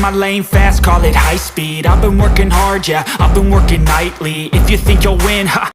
my lane fast, call it high speed. I've been working hard, yeah, I've been working nightly. If you think you'll win, ha.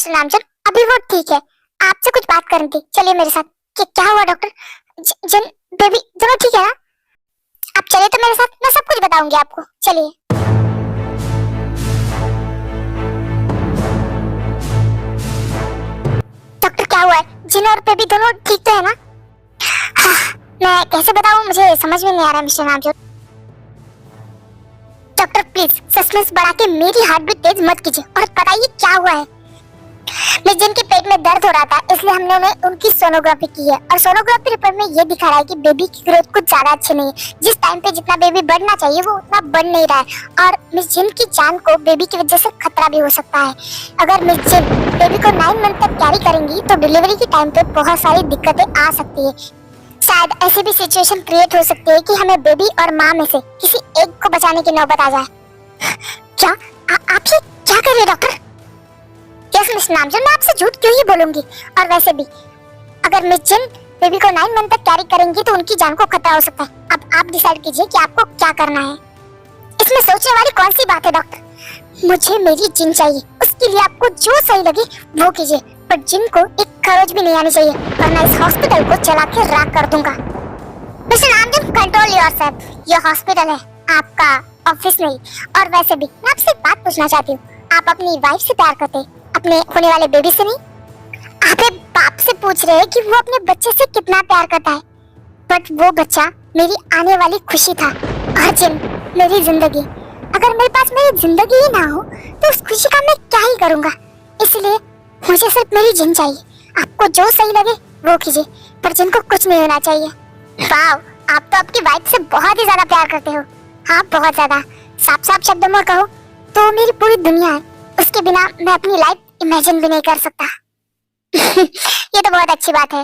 नामचन, अभी वो ठीक है, आपसे कुछ बात करनी थी, चलिए मेरे साथ। क्या हुआ डॉक्टर? जिन बेबी दोनों ठीक है ना? आप चलिए तो मेरे साथ, मैं सब कुछ बताऊंगी आपको, चलिए। डॉक्टर क्या हुआ है? जिन और बेबी दोनों ठीक तो है ना? हाँ, मैं कैसे बताऊं, मुझे समझ में नहीं आ रहा मिस्टर नामचन। डॉक्टर प्लीज सस्पेंस बढ़ा के मेरी हार्ट बीट तेज मत कीजिए और बताइए क्या हुआ है। मिस जिन के पेट में दर्द हो रहा था, इसलिए हमने उनकी सोनोग्राफी की है और सोनोग्राफी रिपोर्ट में ये दिखा रहा है कि बेबी की ग्रोथ कुछ ज्यादा अच्छी नहीं है। जिस टाइम पे जितना बेबी बढ़ना चाहिए वो उतना बढ़ नहीं रहा है और मिस जिन की जान को बेबी की वजह से खतरा भी हो सकता है। अगर मिस जिन बेबी को 9 मंथ तक कैरी करेंगी तो डिलीवरी के टाइम पे बहुत सारी दिक्कतें आ सकती है। शायद ऐसी भी सिचुएशन क्रिएट हो सकती है कि हमें बेबी और माँ में से किसी एक को बचाने की नौबत आ जाए। क्या आप ये क्या कर रहे हैं डॉक्टर? यस मिस नामचन, मैं आपसे झूठ क्यों ही बोलूंगी। और वैसे भी अगर मिस जिन बेबी को 9 मंथ तक कैरी करेंगी तो उनकी जान को खतरा हो सकता है। अब आप डिसाइड कीजिए कि आपको क्या करना है। इसमें सोचने वाली कौन सी बात है डॉक्टर? मुझे मेरी जिन चाहिए, उसके लिए आपको जो सही लगे वो कीजिए, पर जिन को एक खरोच भी नहीं आनी चाहिए वरना इस हॉस्पिटल को जला के राख कर दूंगा। मिस्टर नामचन, कंट्रोल योरसेल्फ, ये हॉस्पिटल है, आपका ऑफिस नहीं। और वैसे भी मैं आपसे एक बात पूछना चाहती हूँ, आप अपनी वाइफ से प्यार करते हैं, अपने होने वाले बेबी से नहीं? आप एक बाप से पूछ रहे हैं कि वो अपने बच्चे से कितना प्यार करता है, बट वो बच्चा मेरी आने वाली खुशी था और जिन मेरी जिंदगी। अगर मेरे पास मेरी जिंदगी ही ना हो तो उस खुशी का मैं क्या ही करूंगा। इसलिए मुझे सिर्फ मेरी जिन चाहिए। आपको जो सही लगे वो कीजिए, पर जिन को कुछ नहीं होना चाहिए। वाह, आप तो आपकी वाइफ से बहुत ही ज्यादा प्यार करते हो। हाँ, बहुत ज्यादा। साफ साफ शब्दों में कहो तो मेरी पूरी दुनिया है, उसके बिना मैं अपनी लाइफ इमेजिन भी नहीं कर सकता। ये तो बहुत अच्छी बात है।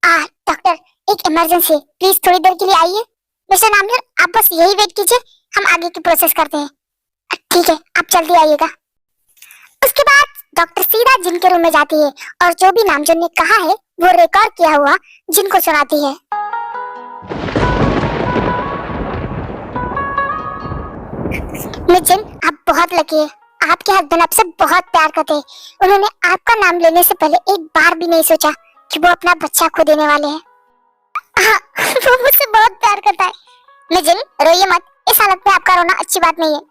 डॉक्टर, एक इमरजेंसी है, प्लीज थोड़ी देर के लिए आइए। मिस्टर नामचन, आप बस यही वेट कीजिए, हम आगे की प्रोसेस करते हैं। ठीक है, आप जल्दी आइएगा। उसके बाद डॉक्टर सीधा जिन के रूम में जाती है और जो भी नामचन ने कहा है वो रिकॉर्ड किया हुआ जिन को सुनाती है। मिस जिन, आप बहुत लकी है, आपके हस्बैंड आपसे बहुत प्यार करते हैं। उन्होंने आपका नाम लेने से पहले एक बार भी नहीं सोचा कि वो अपना बच्चा खो देने वाले हैं। हाँ, वो मुझसे बहुत प्यार करता है। मिस जिन, रोइए मत, इस हालत में आपका रोना अच्छी बात नहीं है।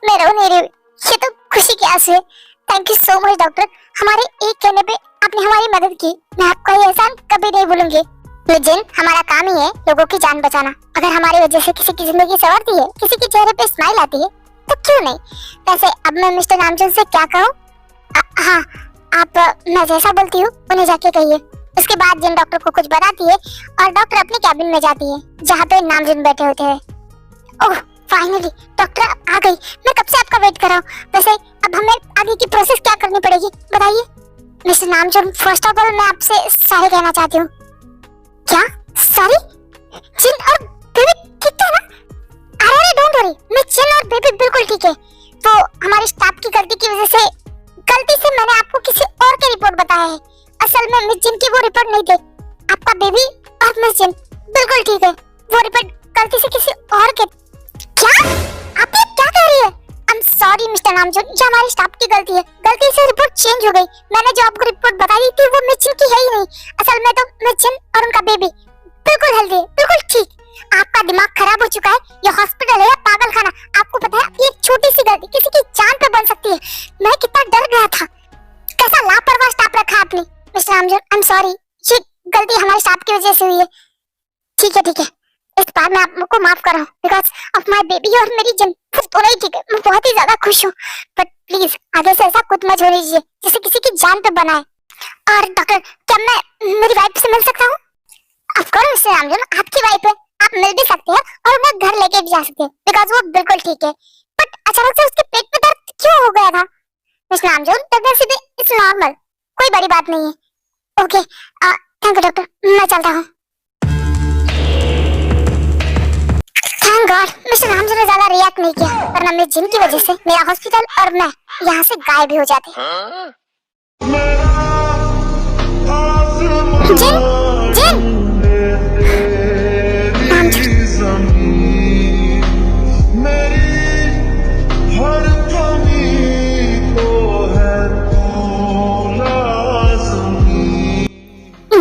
मैं रो नहीं रही, ये तो खुशी की आंसू है। Thank you so much doctor, हमारे एक कहने पे आपने हमारी मदद की, मैं आपका ये एहसान कभी नहीं भूलूंगी। मिस जिन, हमारा काम ही है लोगों की जान बचाना। अगर हमारी वजह से किसी की जिंदगी संवरती है, किसी के चेहरे पे स्माइल आती है, तो क्यों नहीं। वैसे अब मैं मिस्टर नामचन से क्या कहूँ? हाँ, आप मैं जैसा बोलती हूँ उन्हें जाके कहिए। उसके बाद जिन डॉक्टर को कुछ बताती है और डॉक्टर अपने कैबिन में जाती है जहाँ पे नामचन बैठे होते हैं। ओह, फाइनली डॉक्टर आ गई, मैं कब से आपका वेट कर रहा हूँ। वैसे अब हमें आगे की प्रोसेस क्या करनी पड़ेगी बताइए। मिस्टर नामचन, फर्स्ट ऑफ ऑल मैं आपसे सॉरी कहना चाहती हूँ। क्या सॉरी? जिन और बेबी ठीक है ना? अरे डोंट वरी, मैं जिन और बेबी बिल्कुल ठीक है। तो हमारे स्टाफ की गलती की वजह से मैंने आपको किसी और की रिपोर्ट बताया है। असल में मिस जिन की वो रिपोर्ट नहीं थी। आपका बेबी और मिस जिन बिल्कुल ठीक है, वो रिपोर्ट गलती से किसी और के। क्या आप ये क्या कह रही है? आई एम सॉरी मिस्टर नामजोन, ये हमारे स्टाफ की गलती है। गलती से रिपोर्ट चेंज हो गई। मैंने जो आपको रिपोर्ट बताई थी वो मिचिन की है ही नहीं। असल में तो मिचिन और उनका बेबी बिल्कुल हेल्दी है, बिल्कुल ठीक। आपका दिमाग खराब हो चुका है। ये हॉस्पिटल है या पागलखाना? आपको पता है एक छोटी सी गलती किसी की जान पे बन सकती है। मैं कितना डर गया था। कैसा लापरवाह स्टाफ रखा आपने। मिस्टर नामजोन आई एम सॉरी, ये गलती हमारे स्टाफ की वजह से हुई है। ठीक है, इस बार मैं आपको माफ कर रहा हूँ बिकॉज ऑफ माय बेबी और मेरी जन दोनों ही ठीक है। मैं बहुत ही ज्यादा खुश हूँ, बट प्लीज आगे से ऐसा कुछ मत होने दीजिए जिससे किसी की जान पे बनाए। और डॉक्टर, क्या मैं मेरी वाइफ से मिल सकता हूँ? ऑफ कोर्स मिस्टर नामजोन, आपकी वाइफ है, आप मिल भी सकते हैं और उन्हें घर लेके भी जा सकते हैं बिकॉज वो बिल्कुल ठीक है। बट अचानक से उसके पेट में दर्द क्यों हो गया था? मिस्टर नामजोन, प्रेगनेंसी में इट्स नॉर्मल, कोई बड़ी बात नहीं है। ओके थैंक यू डॉक्टर, मैं चलता हूँ। थैंक गॉड मिस्टर नामजोन ने ज्यादा रिएक्ट नहीं किया, वरना मैं जिन की वजह से मेरा हॉस्पिटल और मैं यहाँ से गायब भी हो जाते। जिन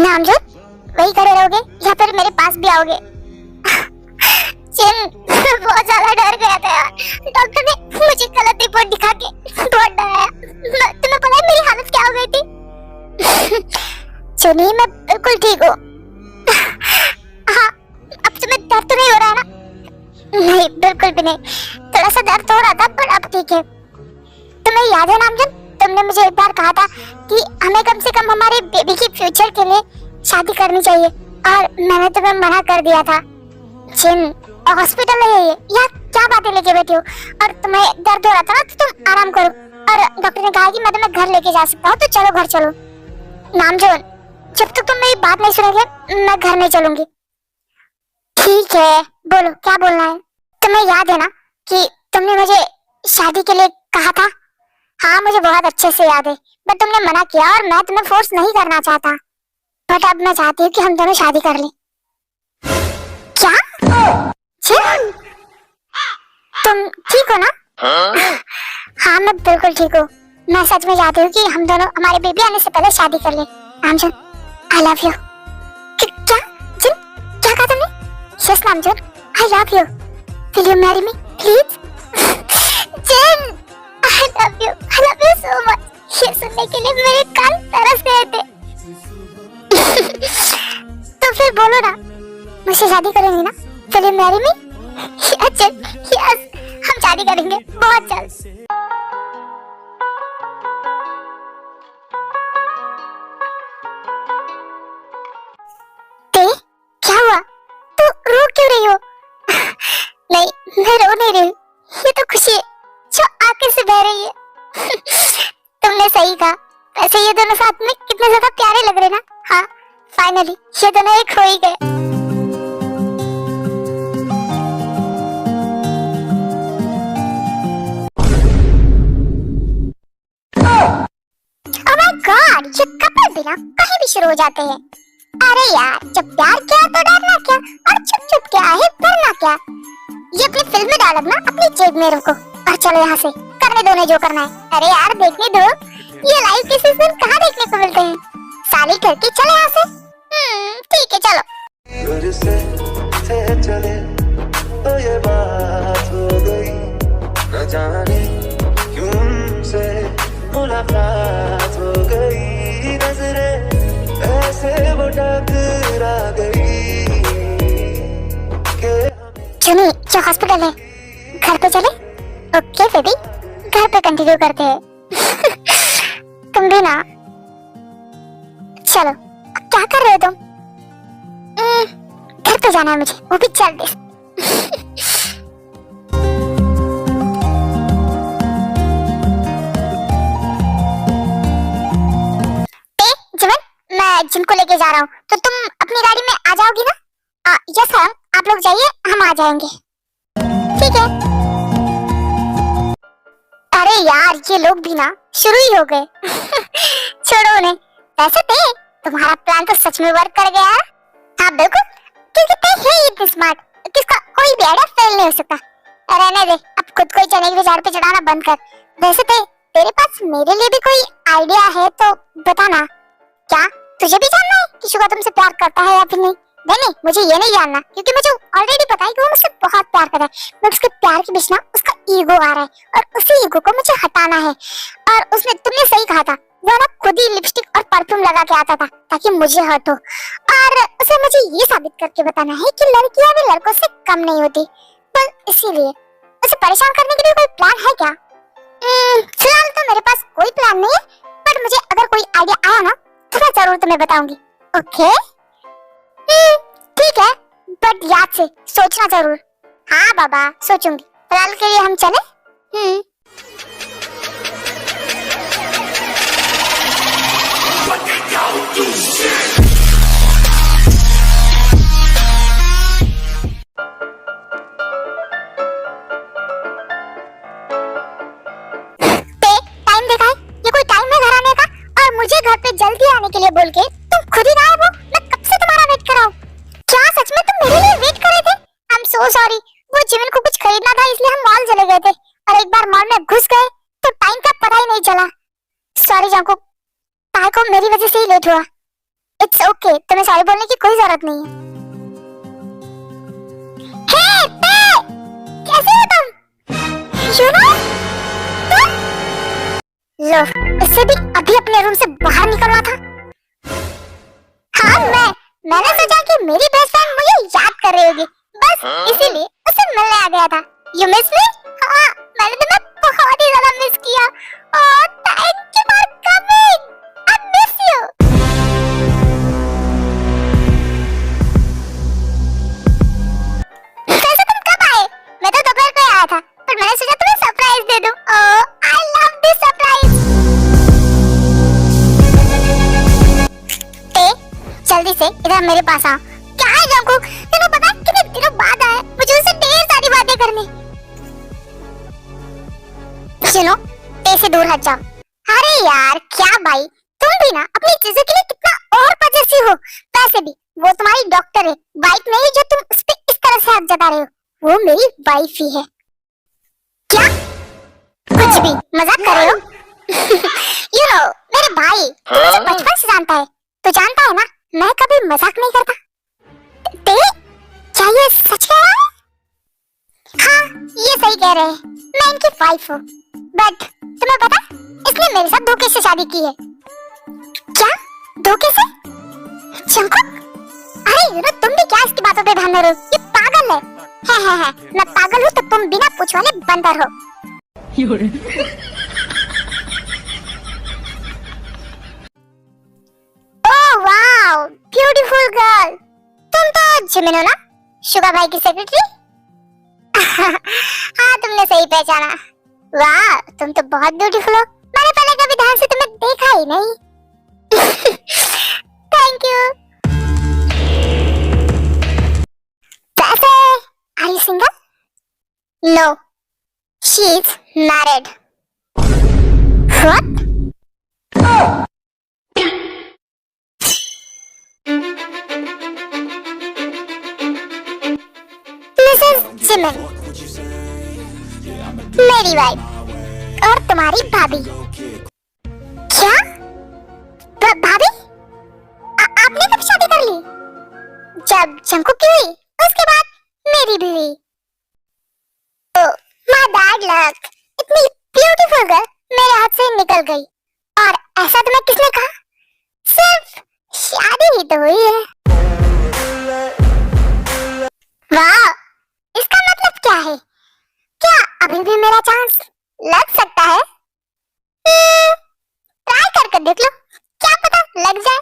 नामजोन, वही खड़े रहोगे या फिर मेरे पास भी आओगे? जिन बहुत ज्यादा डर गया था यार। डॉक्टर ने मुझे गलत रिपोर्ट दिखा के बहुत डराया। तुम्हें पता है मेरी हालत क्या हो गई थी? सुनिए, मैं बिल्कुल ठीक हूँ। हाँ, अब तुम्हें दर्द तो नहीं हो रहा है ना? नहीं, बिल्कुल भी नहीं। थोड़ा सा दर्द हो रहा था पर अब ठीक है। तुम्हें याद है नामजन, तुमने मुझे एक बार कहा था कि हमें कम से कम हमारे बेबी की फ्यूचर के लिए शादी करनी चाहिए और मैंने तुम्हें मना कर दिया था। जिन हॉस्पिटल है ये, या क्या बातें लेके बैठी हो? और तुम्हें दर्द हो रहा था ना तो तुम आराम करो। और डॉक्टर ने कहा कि मैं तुम्हें घर लेके जा सकता हूँ, तो चलो घर चलो। नामजोन, जब तक तुम मेरी बात नहीं सुनोगे मैं घर नहीं चलूंगी। ठीक है, बोलो क्या बोलना है। तुम्हें याद है ना कि तुमने मुझे शादी के लिए कहा था? हाँ, मुझे बहुत अच्छे से याद है, बट तुमने मना किया और मैं तुम्हें फोर्स नहीं करना चाहता। बट अब मैं चाहती हूँ कि हम दोनों शादी कर लें। क्या? तुम ठीक हो ना? हाँ, मैं बिल्कुल ठीक हूँ। मैं सच में चाहती हूँ कि हम दोनों हमारे बेबी आने से पहले शादी कर लें। Namjoon, I love you. क्या? जिन, क्या कहा तुमने? Yes Namjoon, I love you. Will you marry me please? Jin, I love you so much. ये सुनने के लिए मेरे कान तरस गए थे। तो फिर बोलो ना, मुझसे शादी करेंगी ना? Will you marry me? Yes, हम शादी करेंगे बहुत जल्द। क्या हुआ? तू रो क्यों रही हो? नहीं, मैं रो नहीं रही, ये तो खुशी है जो आंखें से बह रही है। तुमने सही कहा, वैसे ये दोनों साथ में कितने ज्यादा प्यारे लग रहे ना। हाँ, फाइनली ये दोनों एक हो ही गए। Oh my God, ये कपल बिना कहीं भी शुरू हो जाते हैं। अरे यार, जब प्यार किया तो डरना क्या, और छुप छुप के आए डरना क्या। ये अपनी फिल्म में डालो ना, अपनी जेब में रखो और चलो यहाँ से, करने दो ने जो करना है। अरे यार देखने दो, ये लाइव के सीजन कहाँ देखने को मिलते हैं। साली करके चले यहाँ से। ठीक है चलो। घर से थे चले तो ये बात हो गई, न जाने क्यों हमसे मुलाकात हो गई। नजरें ऐसे वो टकरा गई कि चुनी, जो हॉस्पिटल है, घर पे चले? ओके बेबी, घर पे कंटिन्यू करते हैं। तुम भी ना, चलो। क्या कर रहे हो तुम? घर पे जाना है मुझे, वो भी जल्दी। मैं जिनको लेके जा रहा हूँ, तो तुम अपनी गाड़ी में आ जाओगी ना? यस सर, आप लोग जाइए, हम आ जाएंगे। ठीक है। अरे यार, ये लोग भी ना शुरू ही हो गए। छोड़ो उन्हें। वैसे थे, तुम्हारा प्लान तो सच में वर्क कर गया है। हाँ बिल्कुल, कि क्योंकि ते है इतनी स्मार्ट, किसका कोई भी आइडिया फेल नहीं हो सकता। रहने दे, अब खुद को ही चने के झाड़ पे चढ़ाना बंद कर। वैसे तेरे पास मेरे लिए भी कोई आइडिया है तो बता ना। क्या तुझे भी जानना है कि शुगा तुमसे प्यार करता है या फिर नहीं? नहीं, मुझे ये नहीं जानना, क्योंकि मुझे ऑलरेडी पता है कि वो मुझसे बहुत प्यार करता है। बट उसके प्यार के बीच ना उसका ईगो आ रहा है और उसी ईगो को मुझे हटाना है। और उसने, तुमने सही कहा था, वो ना खुद ही लिपस्टिक और परफ्यूम लगा के आता था ताकि मुझे हर्ट हो। और उसे मुझे ये साबित करके बताना है कि लड़कियां भी लड़कों से कम नहीं होती। पर इसीलिए उसे परेशान करने के लिए कोई प्लान है क्या? फिलहाल तो मेरे पास कोई प्लान नहीं है, बट मुझे अगर कोई आइडिया आया ना तो मैं जरूर तुम्हें बताऊंगी। ओके? ठीक है, बट याद से सोचना जरूर। हाँ बाबा, सोचूंगी। फिलहाल के लिए हम चले? टाइम देखा है? ये कोई टाइम है घर आने का? और मुझे घर पे जल्दी आने के लिए बोल के तुम खुद ही गायब हो। मैं कब से तुम्हारा वेट कर रहा हूँ। क्या सच में तुम मेरे लिए वेट कर रहे थे? I am so sorry. वो जिमिन को कुछ खरीदना था इसलिए हम मॉल चले गए थे और एक बार मॉल में घुस गए तो टाइम का पता ही नहीं चला। सॉरी जंकुक, ताई को मेरी वजह से ही लेट हुआ। इट्स ओके, तुम्हें सॉरी बोलने की कोई जरूरत नहीं है। हे ते, कैसे हो तुम? यू नो, लो, इससे भी अभी अपने रूम से बाहर निकलना था। हाँ, मैंने सोचा कि मेरी बेस्ट फ्रेंड मुझे याद कर रही होगी, बस इसीलिए उससे मिलने आ गया था। You miss me? हाँ, मैंने तुम्हें बहुत ही ज्यादा मिस किया। ओह, thank you for coming. I miss you. वैसे तुम कब आए? मैं तो दोपहर को आया था, पर मैंने सोचा तुम्हें सरप्राइज दे दूं। ओह, आई लव दिस सरप्राइज। जल्दी से इधर मेरे पास आओ। क्या है जंकुक? तुम्हें पता है कितने दिनों बाद आया, मुझे उससे ढेर सारी बातें करनी। सुनो, से दूर हट जाओ। अरे यार क्या भाई, तुम भी ना अपनी चीजों के लिए कितना और पजेसिव हो। वैसे भी वो तुम्हारी डॉक्टर है, वाइफ नहीं जो तुम उस पे इस तरह से हाथ जता रहे हो। वो मेरी वाइफ ही है। क्या? कुछ भी मजाक कर रहे हो? यू नो, मेरे भाई तू मुझे बचपन से जानता है, तो जानता है ना मैं कभी मजाक नहीं करता। क्या ये सच कह रहा है? हाँ, ये सही कह रहे हैं, मैं इनकी वाइफ हूँ। बट तुम्हें पता इसने मेरे साथ धोखे से शादी की है। क्या? धोखे से? जंकुक, अरे यू नो, तुम भी क्या इसकी बातों पे ध्यान दे रहे हो? ये पागल है। मैं पागल हूँ तो तुम बिना पूछ वाले बंदर हो। Oh wow, beautiful girl. तुम तो जिमिन हो ना, शुगा भाई की सेक्रेटरी? हाँ, तुमने सही पहचाना। वाह, तुम तो बहुत ब्यूटीफुल हो। मैंने पहले कभी ध्यान से तुम्हें देखा ही नहीं। Thank you. वैसे are you single? No, she is married. What? Mrs Jimin, मेरी वाइफ और तुम्हारी भाभी। क्या? भाभी? आपने कब शादी कर ली? जब जंकुक की हुई उसके बाद मेरी भी हुई। माय बैड लक, इतनी ब्यूटीफुल गर्ल मेरे हाथ से निकल गई। और ऐसा तुम्हें किसने कहा? सिर्फ शादी ही तो हुई है। वाह, इसका मतलब क्या है? क्या अभी भी मेरा चांस लग सकता है? ट्राई करके देख लो, क्या पता लग जाए।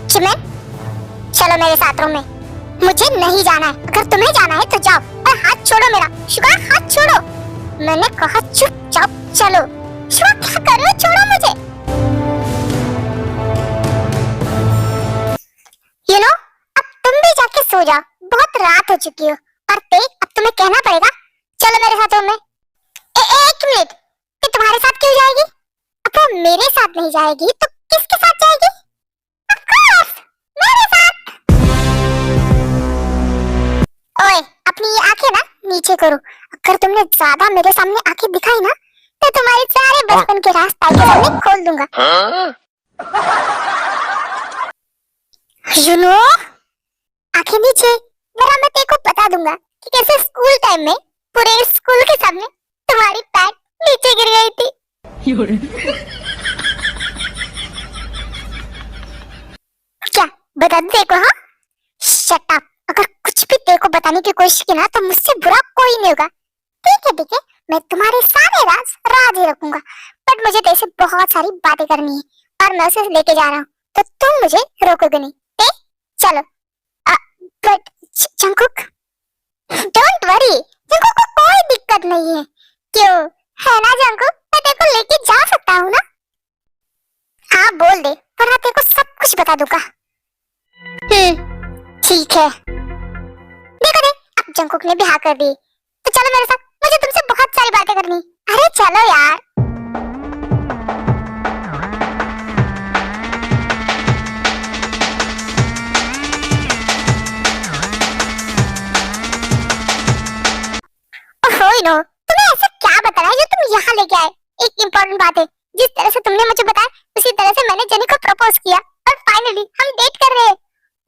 जिमिन, चलो मेरे साथ रूम में। मुझे नहीं जाना है। अगर तुम्हें जाना है तो जाओ, और हाथ छोड़ो मेरा। शुगा, हाथ छोड़ो। मैंने कहा चुपचाप चलो। शुगा, क्या कर रहे हो? छोड़ो मुझे। यू नो, अब तुम भी जाके सो जाओ, बहुत रात हो चुकी हो। और अब तुम्हें तुम्हें कहना पड़ेगा। चलो मेरे साथ रूम में। एक मिनट, ये तुम्हारे साथ क्यों जाएगी? अब वो मेरे साथ नहीं जाएगी तो किसके साथ जाएगी? Of course, मेरे साथ। ओए, अपनी ये आंखें ना नीचे करो। अगर तुमने ज्यादा मेरे सामने आंखें दिखाई ना तो तुम्हारे सारे बचपन के राज ताई के सामने खोल दूंगा। यू नो, आंखें नीचे, वरना मैं तेरे को बता दूंगा कि कैसे स्कूल टाइम में पूरे स्कूल के सामने तुम्हारी पैंट नीचे गिर गई थी। क्या बता दूं तेरे को? हाँ, शट अप। अगर कुछ भी तेरे को बताने की कोशिश की ना तो मुझसे बुरा कोई नहीं होगा। ठीक है, मैं तुम्हारे सारे राज ही रखूंगा। बट मुझे तेरे से बहुत सारी बातें करनी है और मैं उसे लेके जा रहा हूँ, तो तुम मुझे रोकोगे नहीं। चलो। But Jungkook, don't worry, Jungkook को कोई दिक्कत नहीं है। क्यों, है ना जंकुक? मैं तेरे को लेके जा सकता हूँ ना? हाँ बोल दे, वरना तेरे को सब कुछ बता दूंगा। ठीक है। देखो, अब जंकुक ने भी हाँ कर दी, तो चलो मेरे साथ, मुझे तुमसे बहुत सारी बातें करनी। अरे चलो यार। नो, तुम्हें ऐसा क्या बताना है जो तुम यहाँ लेके आए? एक इम्पोर्टेंट बात है, जिस तरह से तुमने मुझे बताया उसी तरह से मैंने जेनी को प्रपोज किया और फाइनली हम डेट कर रहे हैं।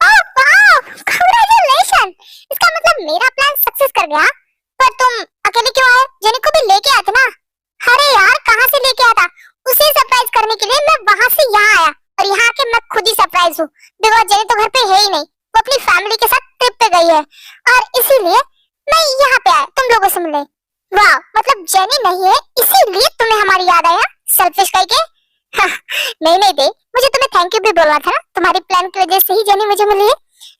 Oh wow, congratulation! इसका मतलब मेरा प्लान सक्सेस कर गया। पर तुम अकेले क्यों आए? जेनी को भी लेके आते ना। अरे यार, कहाँ से लेके आया था? उसे सरप्राइज करने के लिए मैं वहाँ से यहाँ आया और यहाँ आके मैं खुद ही सरप्राइज हूँ। बिकॉज़ जेनी तो घर पे है ही नहीं, वो अपनी फैमिली के साथ ट्रिप पे गई है और इसीलिए मैं यहाँ पे आया तुम लोगों से मिलने। वाह, मतलब जेनी नहीं है इसीलिए तुम्हें हमारी याद आया? सेल्फिश कह के। नहीं दे, मुझे तुम्हें थैंक यू भी बोलना था ना। तुम्हारी प्लान की वजह से ही जेनी मुझे मिली है,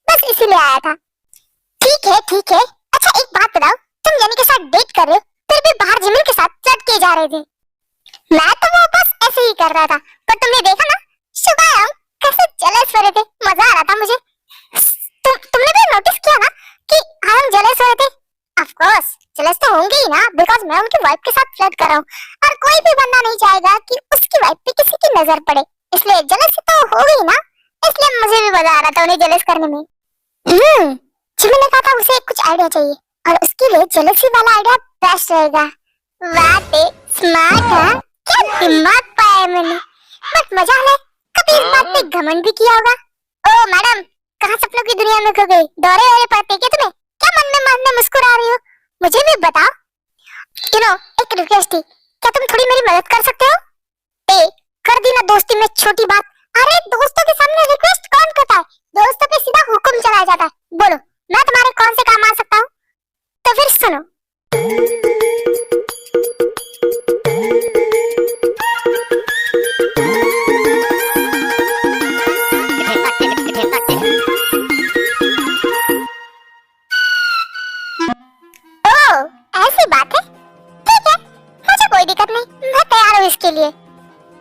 बस इसीलिए आया था। ठीक है। अच्छा एक बात बताओ, तुम जेनी के साथ डेट कर रहे हो, फिर भी बाहर जिमिन के साथ चैट किए जा रहे थे। मैं तो वो बस ऐसे ही कर रहा था, पर तुमने देखा ना शुभाम कैसे जेलस हो रहे थे, मजा आ रहा था मुझे। तुमने भी नोटिस किया ना कि हम जेलस हो रहे थे? ऑफ कोर्स जेलस तो होंगे ही ना, बिकॉज़ मैं उनकी वाइफ के साथ फ्लर्ट कर रहा हूँ और कोई भी बंदा नहीं चाहेगा कि उसकी वाइफ पे किसी की नजर पड़े, इसलिए जेलस तो हो गई ना। इसलिए मुझे भी मजा आ रहा था उन्हें जेलस करने में। जिमिन ने कहा था उसे कुछ आइडिया चाहिए और उसके लिए जेलसी वाला आइडिया बेस्ट रहेगा। वाह, स्मार्ट है, क्या दिमाग पाया मैंने। बट मजा है, कभी इस बात पे घमंड भी किया होगा? ओ मैडम, कहाँ सपनों की दुनिया में खो गई? दौरे पड़ते क्या तुम्हें? क्या मन में मुस्कुरा रही हो? मुझे भी बताओ। एक रिक्वेस्ट थी, क्या तुम थोड़ी मेरी मदद कर सकते हो? कर दी ना दोस्ती में छोटी बात। अरे दोस्तों के सामने रिक्वेस्ट कौन करता है? दोस्तों पे सीधा हुक्म चलाया जाता है। बोलो, मैं तुम्हारे कौन से काम आ सकता हूँ? तो फिर सुनो। ऐसी बात है, ठीक है, मुझे कोई दिक्कत नहीं, मैं तैयार हूँ इसके लिए।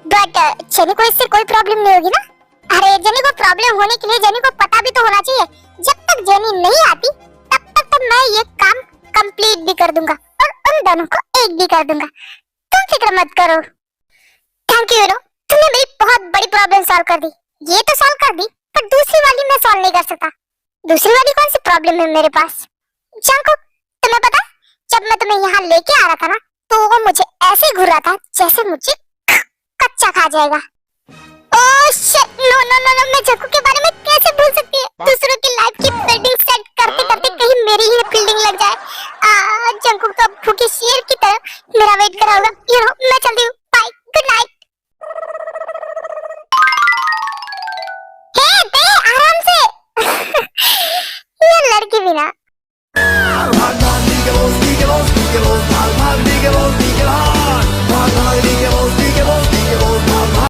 बट जेनी को इससे कोई प्रॉब्लम नहीं होगी ना? अरे जेनी को प्रॉब्लम होने के लिए जेनी को पता भी तो होना चाहिए। जब तक जेनी नहीं आती तब तक तो मैं ये काम कंप्लीट भी कर दूंगा और उन दोनों को एक भी कर दूंगा। तुम फिक्र मत करो। Thank you. तुमने मेरी बहुत बड़ी प्रॉब्लम सॉल्व कर दी। ये तो सॉल्व कर दी, पर दूसरी वाली मैं सॉल्व नहीं कर सकता। दूसरी वाली कौन सी प्रॉब्लम है मेरे पास? जंकुक, तुम्हें पता, जब मैं तुम्हें यहाँ लेके आ रहा था ना, तो वो मुझे ऐसे घूर रहा था जैसे मुझे कच्चा खा जाएगा। ओह शिट, नो, मैं जंकुक के बारे में कैसे भूल सकती है? दूसरों की लाइफ की बिल्डिंग सेट करते करते कहीं मेरी ही बिल्डिंग लग जाए। जंकुक तो भूखे शेर की तरह मेरा वेट कर रहा होगा। मैं चलती हूँ, बाय, गुड नाइट। आराम से। ये लड़की भी ना